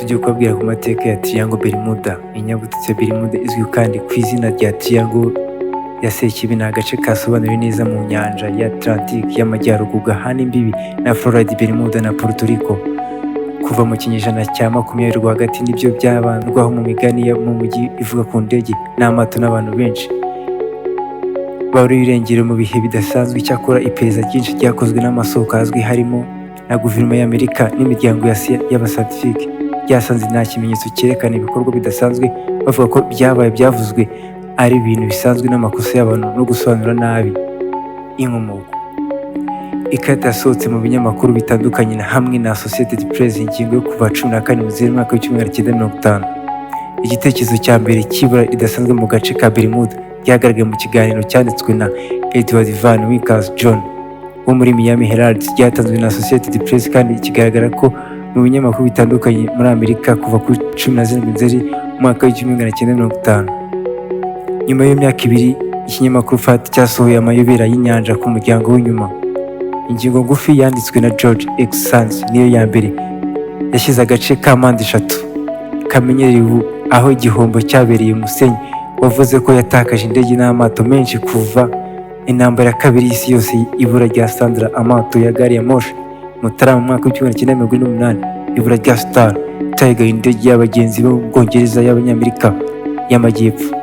tugiye kubabwira ku mateka ya Triangle Bermuda. Inyabutatu ya Bermuda izwi kandi ku izina rya Triangle ya Sekibi ni agace kasobanuriwe neza mu nyanja ya Atlantique y'amajyaruguru gahana imbibi na Florida, Bermuda na Puerto Rico. Kuva mu kinyejana cya 20 rwagati nibyo byabandwaho mu migani yo mu mujyi ivuga ku ndege n'amato n'abantu benshi bari irengero mu bihe bidasanzwe. Icyakora iperereza ryinshi ryakozwe n'amasoko azwi harimo na guverinoma y'Amerika n'imiryango y'abascientifique byasanze nta kimenyetso cyerekana ibikorwa bidasanzwe, bavuga ko byavuzwe ari ibintu bisanzwe n'amakosa y'abantu no gusobanura nabi inkomoko. Ikarita yasohotse mu binyamakuru bitandukanye na hamwe na Associated Press ingingo yo kuva 14 Nzeri mwaka w'1950. Igitekerezo cya mbere cy'ibura ridasanzwe mu gace ka Bermuda ryagaragaye mu kiganiro cyanditswe na Edward Van Winkles John wo muri Miami Herald, ryatanzwe na Associated Press kandi kigaragara ko mu binyamakuru bitandukanye muri Amerika kuva ku 17 Nzeri mwaka w'1950. Nyuma y'imyaka ibiri, ikinyamakuru Fact cyasohoye amayobera y'inyanja ku muryango w'inyuma. Ingingo ngufi yanditswe na George X. Sands niyo ya mbere yashyize agace ka mpande eshatu kamenyerewe aho igihombo cyabereye Musenyi, wavuze ko yatakaje indege n'amato menshi kuva intambara ya kabiri y'isi yose. Ibura rya Sandra, amato ya gari ya moshi Mutarama mu mwaka w'1948, ibura rya Star Tiger, indege y'abagenzi bo mu Bwongereza y'Abanyamerika y'Amajyepfo.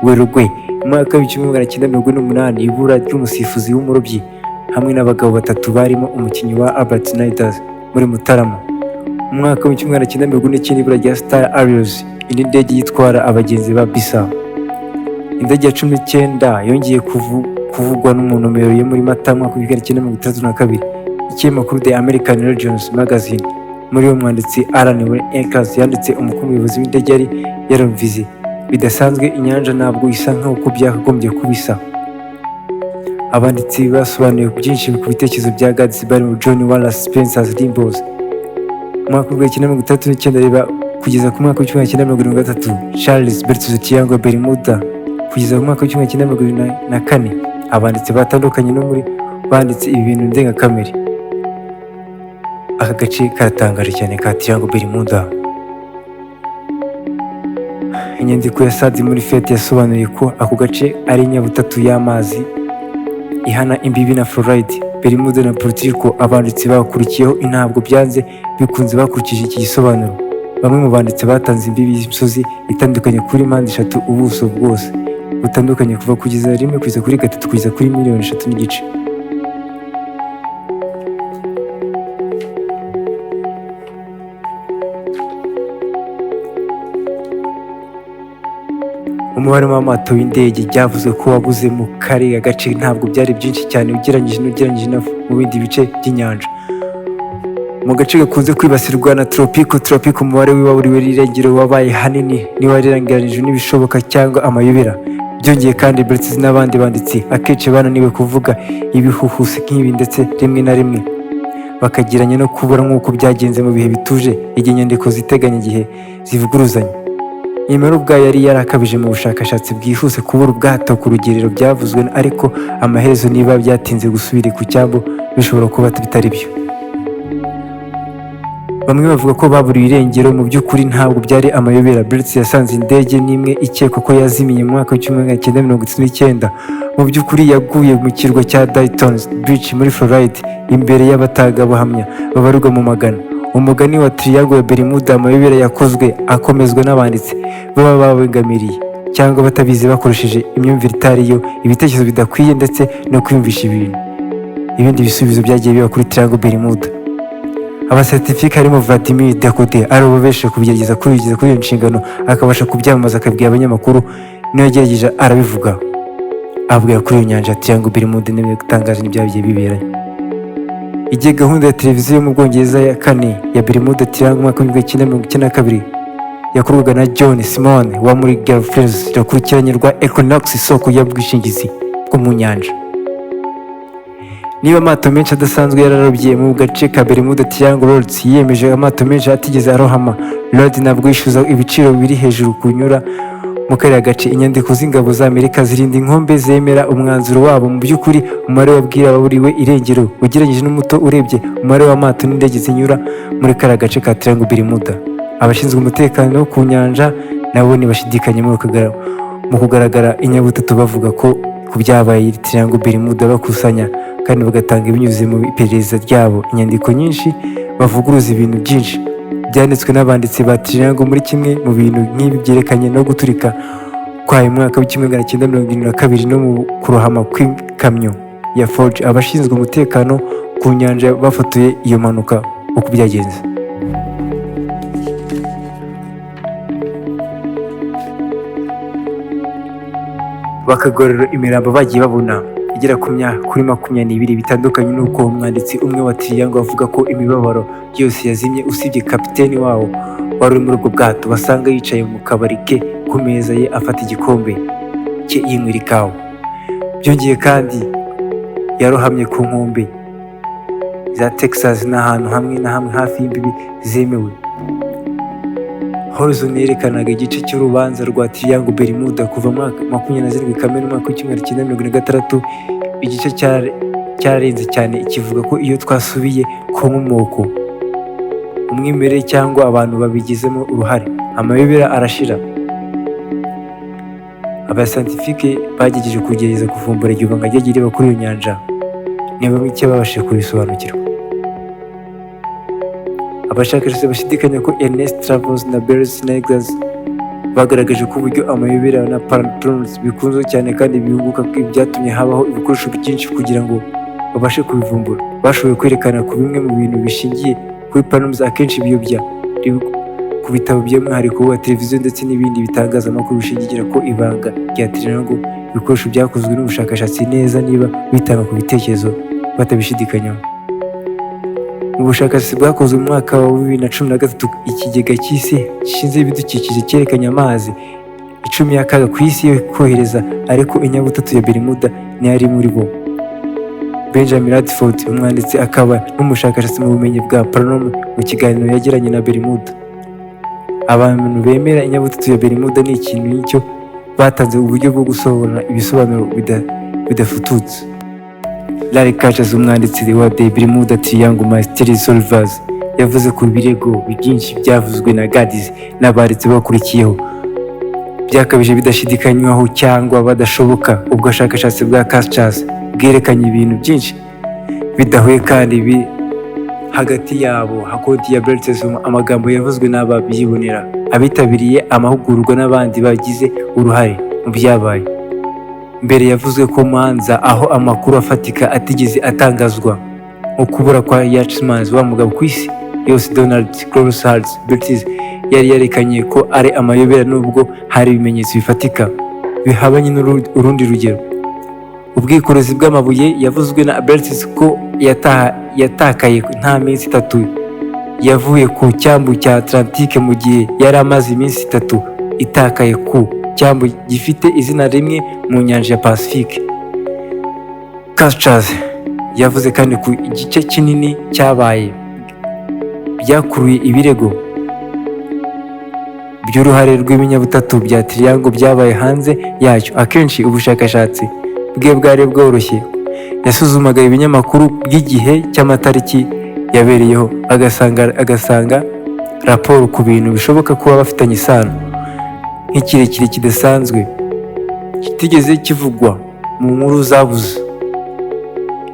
Werurwe mu mwaka w'1948, ibura ry'umusifuzi w'umurobyi hamwe n'abagabo batatu barimo umukinnyi wa Albert Niders. Muri Mutarama mu mwaka w'1949, ibura rya Star Aerials, indi ndege yitwara abagenzi ba Bissau. Indege ya 19 yongeye kuvugwa mu nomero yo muri Mata mwaka w'1932. Ikinyamakuru The American Regions Magazine muri uwo mwanditsi Alan Eckers yanditse umuyobozi w'indege yari yarumvize bidasanzwe inyanja ntabwo isa nk'uko byakagombye kubisa. Abanditsi basobanuye byinshi ku bitekerezo bya Gadsby barimo John Wallace Spencer Limbaugh. Mwaka w'1939 reba kugeza ku mwaka w'1973, Charles Bertuzzi Triangle Bermuda kugeza ku mwaka w'1944. Abanditsi batandukanye no muri banditse ibi bintu ndengakamere. Aka gace karatangaje cyane ka Triangle Bermuda. Inyandiko ya Sadi muri Fete yasobanuye ko ako gace ari inyabutatu y'amazi ihana imbibi na Florida, Bermuda na Puerto Rico. Abanditsi bakurikiyeho ntabwo byanze bikunze bakurikije iki gisobanuro. Bamwe mu banditsi batanze imbibi y'imisozi itandukanye kuri mpande eshatu, ubuso bwose butandukanye kuva kugeza 1 kugeza kuri 3 kugeza kuri 3.5 miliyoni. Umubare w'amato w'indege byavuzwe ko wabuze mu kariya gace ntabwo byari byinshi cyane ugereranyije mu bindi bice by'inyanja. Mu gace gakunze kwibasirwa na tropical, umubare w'ibaburiwe irengero wabaye hanini niwarengeranije n'ibishoboka cyangwa amayobera. Byongeye kandi Bertuzzi n'abandi banditsi akenshi bananiwe kuvuga ibihuhusi nk'ibi, ndetse rimwe na rimwe bakagiranye no kubura nk'uko byagenze mu bihe bituje igihe inyandiko ziteganya igihe zivuguruzanya. Imibare ubwayo yari yarakabije mu bushakashatsi bwihuse kubura ubwato ku rugerero byavuzwe, ariko amaherezo niba byatinze gusubira ku cyambu bishobora kuba bitari byo. Bamwe bavuga ko baburiwe irengero, mu by'ukuri ntabwo byari amayobera. Bertuzzi yasanze indege n'imwe ikekwa ko yazimiye mu mwaka w'1939. Mu by'ukuri yaguye mu kirwa cya Daytona Beach muri Florida imbere y'abatagabuhamya babarirwa mu magana. Umugani wa Triangle ya Bermuda, amayobera yakozwe akomezwa n'abanditsi baba babengamiriye cyangwa batabizi bakoresheje imyumvire itariyo, ibitekerezo bidakwiye ndetse no kwiyumvisha ibintu. Ibindi bisubizo byagiye biba kuri Triangle Bermuda. Abascientifique harimo Vladimir Dakode ari ububeshe kubigerageza kuri iyo nshingano, akabasha kubyamamaza akabwira abanyamakuru. Niyo yagerageje arabivuga, avuga kuri iyo nyanja Triangle Bermuda n'ibyo gutangaje n'ibyagiye biberanye. Igihe gahunda ya televiziyo yo mu Bwongereza ya 4 ya Bermuda Triangle mwaka w'1992 yakorwaga na John Simone wa muri Girlfriends, irakurikiranye rwa Equinox, isoko y'ubwishingizi bwo mu nyanja. Niba amato menshi adasanzwe yararobye mu gace ka Bermuda Triangle, Lloyd's yiyemeje amato menshi atigeze arohama. Lloyd's nabwo yishyuza ibiciro biri hejuru kunyura mu kariya gace. Inyandiko z'ingabo za Amerika zirinda inkombe zemera umwanzuro wabo. Mu by'ukuri umubare wabwira ababuriwe irengero ugereranyije n'umuto urebye umubare w'amato n'indege zinyura muri kariya gace ka Triangle Bermuda. abashinzwe umutekano ku nyanja nabo ntibashidikanya mu kugaragara inyabutatu bavuga ko ku byabaye Triangle Bermuda bakusanya kandi bagatanga binyuze mu iperereza ryabo inyandiko nyinshi bavuguruza ibintu byinshi byanditswe n'abanditsi ba Triangle. Muri kimwe mu bintu nk'ibi byerekanye no guturika kwayo mu mwaka w'1972 no mu kurohama kw'ikamyo ya Forge. Abashinzwe umutekano ku nyanja bafotoye iyo mpanuka uko byagenze. Bakagorora imirambo bagiye babona igera kuri 22 bitandukanye, n'uko umwanditsi umwe wa Triangle avuga ko imibabaro yose yazimye usibye kapiteni wawo wari muri ubwo bwato basanga yicaye mu kabari ke ku meza ye afata igikombe cye yinywera ikawa. Byongeye kandi yarohamye ku nkombe za Texas n'ahantu hamwe na hamwe hafi y'imbibi zemewe. Horizon yerekanaga igice cy'urubanza rwa Triangle Bermuda kuva mu mwaka 27 Kamena mu mwaka w'1946. Igice cyarenze cyane kivuga ko iyo twasubiye ku nkomoko, umwimerere cyangwa abantu babigizemo uruhare, amayobera arashira. Abascientifique bagerageje kugerageza kuvumbura igihe ibanga ryagiye riba kuri iyo nyanja, niba mike babashije kubisobanukirwa. Abashakashatsi bashidikanya ko Ernest Travers na Barry Snyders bagaragaje ko uburyo amayobera na paratrons bikunzwe cyane kandi bihunguka byatumye habaho ibikoresho byinshi kugira ngo babashe kubivumbura. Bashoboye kwerekana ku bimwe mu bintu bishingiye kuri paratrons akenshi biyobya ku bitabo by'umwihariko wa televiziyo ndetse n'ibindi bitangazamakuru bishingira ko ibanga rya Triangle ibikoresho byakozwe n'ubushakashatsi neza niba bitanga ku bitekerezo batabishidikanyaho. Mu bushakashatsi bwakozwe mu mwaka wa 2013, ikigega cy'isi gishinzwe ibidukikije cyerekanye amazi 10 y'akaga ku isi yo kohereza, ariko inyabutatu ya Bermuda ntiyari muri bo. Benjamin Radford, umwanditsi akaba n'umushakashatsi mu bumenyi bwa paranormal, mu kiganiro yagiranye na Bermuda, abantu bemera inyabutatu ya Bermuda ni ikintu n'icyo batanze uburyo bwo gusobanura ibisobanuro bidafututse. Larry Catchers, umwanditsi wa The Bermuda Triangle Mystery Solvers, yavuze ku birego byinshi byavuzwe na Gaddis n'abanditsi bakurikiyeho byakabije bidashidikanywaho cyangwa badashoboka. Ubwo bushakashatsi bwa Catchers bwerekanye ibintu byinshi bidahuye kandi hagati yabo hakoti ya Bertelsmann, amagambo yavuzwe n'ababyibonera, abitabiriye amahugurwa n'abandi bagize uruhare mu byabaye mbere. Yavuzwe ko manza aho amakuru afatika atigeze atangazwa, nko kubura kwa Yachtman, wa mugabo ku isi yose Donald Crosshard Bertels yari yerekanye ko ari amayobera nubwo hari ibimenyetso bifatika bihabanye n'urundi rugero. Ubwikorezi bw'amabuye yavuzwe na Bertels ko yatakaye nta minsi 3 yavuye ku cyambu cya Atlantique mu gihe yari amaze iminsi 3 itakaye ku cyambu gifite izina rimwe mu nyanja ya Pacifique. Catchers yavuze kandi ku igice kinini cyabaye byakuruye ibirego by'uruhare rw'ibinyabutatu bya Triangle byabaye hanze yacyo. Akenshi ubushakashatsi bwe bwari bworoshye, yasuzumaga ibinyamakuru by'igihe cy'amatariki yabereyeho agasanga raporo ku bintu bishoboka kuba bafitanye isano nk'ikirekire kidasanzwe kitigeze kivugwa mu nkuru zabuze.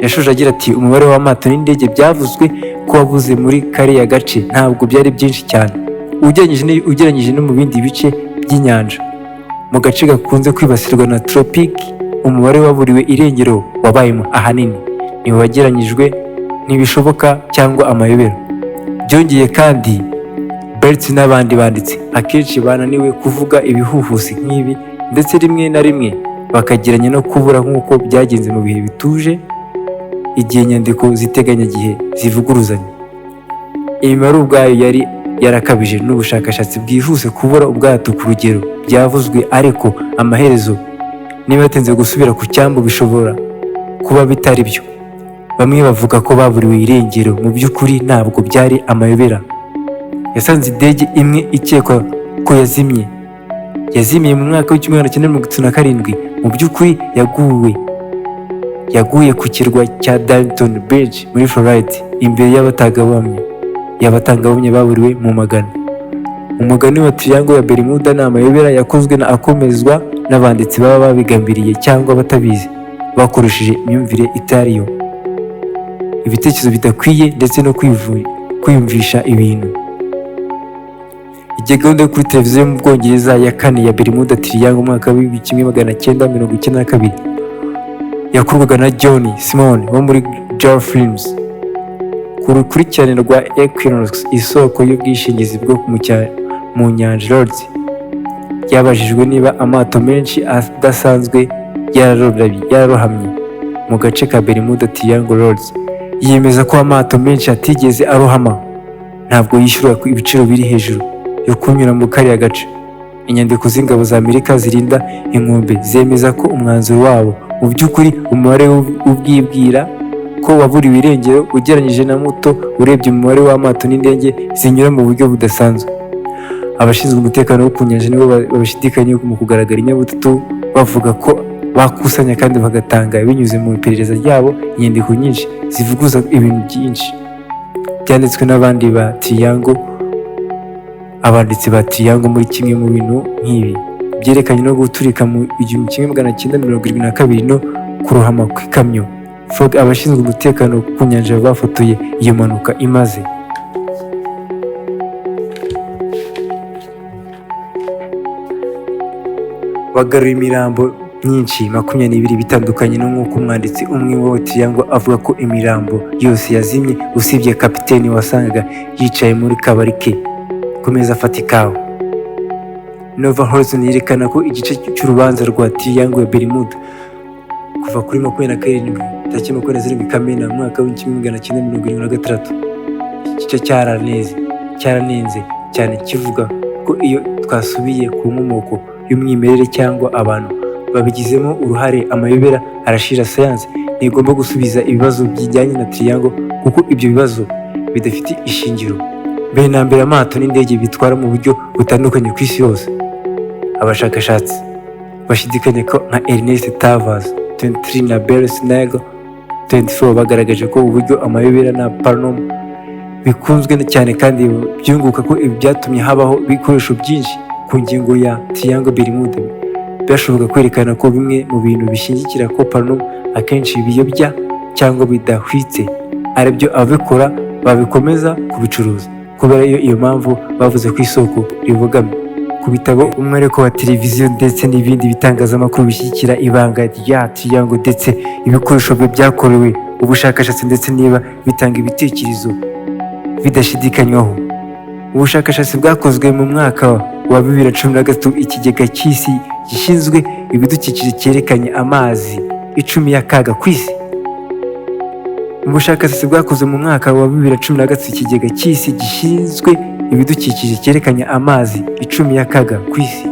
Yashoje agira ati, umubare w'amato n'indege byavuzwe ko wabuze muri kariya gace ntabwo byari byinshi cyane ugereranyije no mu bindi bice by'inyanja. Mu gace gakunze kwibasirwa na tropiki, umubare waburiwe irengero wabayemo ahanini ntiwagereranyijwe n'ibishoboka cyangwa amayobera. Byongeye kandi Bertels n'abandi banditsi akenshi bananiwe kuvuga ibihuhusi nk'ibi, ndetse rimwe na rimwe bakageranya no kubura nk'uko byagenze mu bihe bituje igihe inyandiko ziteganyagihe zivuguruzanya. Imibare ubwayo yari yarakabije n'ubushakashatsi bwihuse. Kubura ubwato ku rugero byavuzwe, ariko amaherezo niba batinze gusubira ku cyambu bishobora kuba bitari byo. Bamwe bavuga ko baburiwe irengero, mu by'ukuri ntabwo byari amayobera. Yasanze indege imwe ikekwa ko yazimiye mu mwaka w'1967. Mu by'ukuri yaguye ku kirwa cya Dalton Beach muri Florida imbere y'abatangabuhamya baburiwe mu magana. Umugani wa Triangle ya Bermuda ni amayobera yakozwe akomezwa n'abanditsi baba babigambiriye cyangwa batabizi bakoresheje imyumvire itariyo, ibitekerezo bidakwiye ndetse no kwiyumvisha ibintu. Igihe gahunda yo kuri televiziyo yo mu Bwongereza ya kane ya Bermuda Triangle umwaka wa 1992 yakorwaga na John Simon wo muri Jar Films ku rukurikirane rwa Equinox, isoko y'ubwishingizi bwo mu nyanja Lloyd's, yabajijwe niba amato menshi adasanzwe yararohamye mu gace ka Bermuda Triangle Lloyd's. Yemeza ko amato menshi atigeze arohama, ntabwo yishyura ibiciro biri hejuru yo kunyura mu kariya gace. Inyandiko z'ingabo za Amerika zirinda inkombe zemeza ko umwanzuro wabo mu by'ukuri umubare ubwibwira ko waburiwe irengero ugereranyije na muto urebye umubare w'amato n'indege zinyura mu buryo budasanzwe. Abashinzwe umutekano wo ku nyanja nibo babashidikanya mu kugaragara inyabutatu, bavuga ko bakusanya kandi bagatanga binyuze mu iperereza ryabo inyandiko nyinshi zivuguza ibintu byinshi byanditswe n'abandi ba Triangle. Abanditsi ba Triangle muri kimwe mu bintu nk'ibi byerekanye no guturika mu 1972 no kurohama kw'ikamyo Frog. Abashinzwe umutekano ku nyanja bafotoye iyo mpanuka imaze bagarura imirambo myinshi 22 bitandukanye, no nk'uko umwanditsi umwe wa Triangle avuga ko imirambo yose yazimye usibye kapiteni wasangaga yicaye muri kabari ke ku meza afata ikawa. Nova Horizon yerekana ko igice cy'urubanza rwa Triangle ya Bermuda kuva kuri 27 Kamena mwaka wa 1976 igice cyaranenze cyane kivuga ko iyo twasubiye ku nkomoko y'umwimerere cyangwa abantu babigizemo uruhare, amayobera arashira. Science ntigomba gusubiza ibibazo bijyanye na Triangle kuko ibyo bibazo bidafite ishingiro. Mbere na mbere amato n'indege bitwara mu buryo butandukanye ku isi yose. Abashakashatsi bashidikanya ko nka Ernest Tavers 23 na Barry Snagel 24 bagaragaje ko uburyo amayobera na paranormal bikunzwe cyane kandi byunguka ko ibi byatumye habaho ibikoresho byinshi ku ngingo ya Triangle Bermuda. Byashoboka kwerekana ko bimwe mu bintu bishingikira ko paranormal akenshi biyobya cyangwa bidahwitse aribyo ababikora babikomeza kubicuruza. Kubera iyo mpamvu bavuze ko isoko ribogamye ku bitabo, umwihariko wa televiziyo ndetse n'ibindi bitangazamakuru bishyigikira ibanga rya Triangle ndetse ibikoresho byakorewe ubushakashatsi ndetse niba bitanga ibitekerezo bidashidikanywaho. Ubushakashatsi bwakozwe mu mwaka wa 2013 ikigega cy'isi gishinzwe ibidukikije cyerekanye amazi 10 y'akaga ku isi. Ubushakashatsi bwakozwe mu mwaka wa 2013 ikigega cy'isi gishinzwe ibidukikije cyerekanye amazi 10 y'akaga ku isi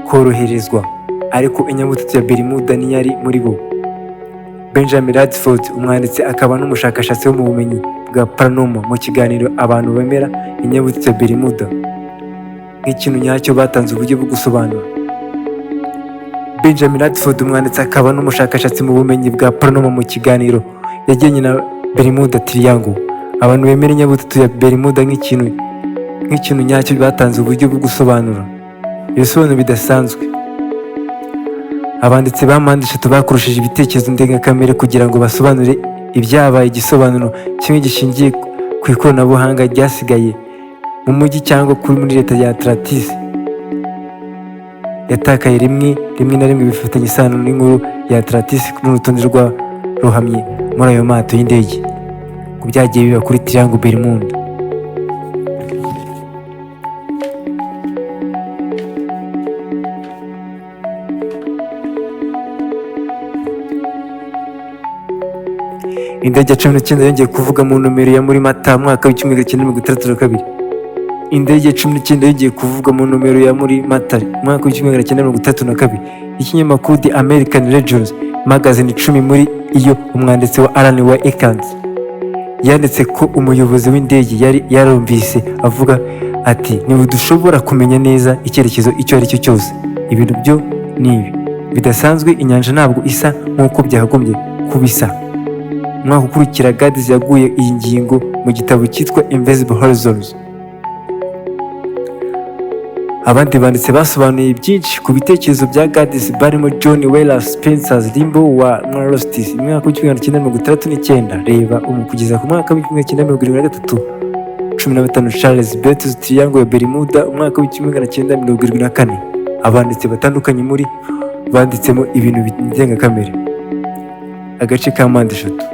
koroherezwa, ariko inyabutatu ya Bermuda ntiyari muri bo. Benjamin Radford, umwanditsi akaba n'umushakashatsi wo mu bumenyi bwa paranormal, mu kiganiro abantu bemera inyabutatu ya Bermuda nk'ikintu nyacyo batanze uburyo bwo gusobanura. Benjamin Radford, umwanditsi akaba n'umushakashatsi mu bumenyi bwa paranormal, mu kiganiro yagiranye na Bermuda Triangle, abantu bemera inyabutatu ya Bermuda nk'ikintu nyacyo batanze uburyo bwo gusobanura ibisobanuro bidasanzwe. Abanditsi ba mpande eshatu bakoresheje ibitekerezo ndengakamere kugira ngo basobanure ibyabaye. Igisobanuro kimwe gishingiye ku ikoranabuhanga ryasigaye mu mujyi cyangwa muri leta ya Atlantis yatakaye rimwe na rimwe bifitanye isano n'inkuru ya Atlantis n'urutonde rwarohamye muri ayo mato y'indege ku byagiye biba kuri Triangle Bermuda. Indege ya 19 yongeye kuvuga mu nomero ya muri Mata mwaka wa 1962. Indege ya 19 yongeye kuvuga mu nomero ya muri Mata mwaka wa 1962. Ikinyamakuru The American Regions Magazine 10 muri iyo umwanditsi wa Alan wa Ekans yanditse ko umuyobozi w'indege yari yarumvise avuga ati ntidushobora kumenya neza icyerekezo icyo ari cyo cyose. Ibintu byo nibi bidasanzwe. Inyanja ntabwo isa nk'uko byagombye kubisa. Umwaka ukurikira Gaddis yaguye iyi ngingo mu gitabo cyitwa Invisible Horizons. Abandi banditsi basobanuye byinshi ku bitekerezo bya Gardis barimo John Weller Spencer Limbo wa Marostis mu mwaka w'igihumbi kimwe magana cyenda mirongo itandatu n'icyenda, reba kugeza ku mwaka w'igihumbi kimwe magana cyenda mirongo irindwi na gatatu. 15 Charles Betts Triangle ya Bermuda umwaka w'igihumbi magana cyenda mirongo irindwi na kane. Abanditsi batandukanye muri banditsemo ibintu ndengakamere. Agace ka mpande eshatu.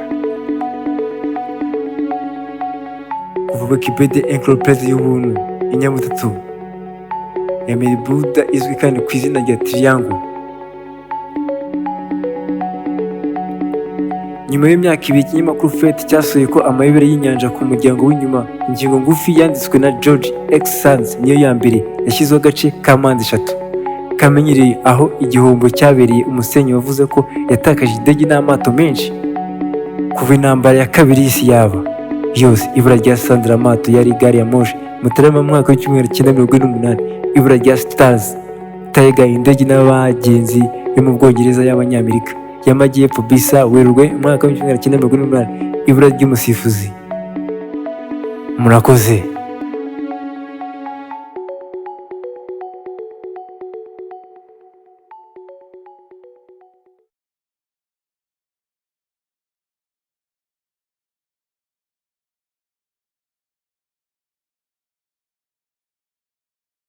Kuva Wikipedia Encyclopedia y'ubuntu inyabutatu ya Bermuda izwi kandi ku izina rya Triangle. Nyuma y'imyaka ibiri, ikinyamakuru Fate cyasohoye ko amayobera y'inyanja ku muryango w'inyuma, ingingo ngufi yanditswe na George X. Sands, niyo ya mbere yashyizeho agace ka mpande eshatu kamenyereye, aho igihombo cyabereye umusenyi wavuze ko yatakaje indege n'amato menshi kuva intambara ya kabiri y'isi yaba yose. Ibura rya Sandra amato yari gari ya moshi Mutarama mu mwaka w'igihumbi kimwe magana cyenda mirongo inani. Ibura rya Stars Tiger, indege n'abagenzi yo mu Bwongereza y'Abanyamerika y'Amajyepfo Bisa Werurwe mu mwaka w'igihumbi kimwe magana cyenda mirongo inani. Ibura ry'umusifuzi. Murakoze.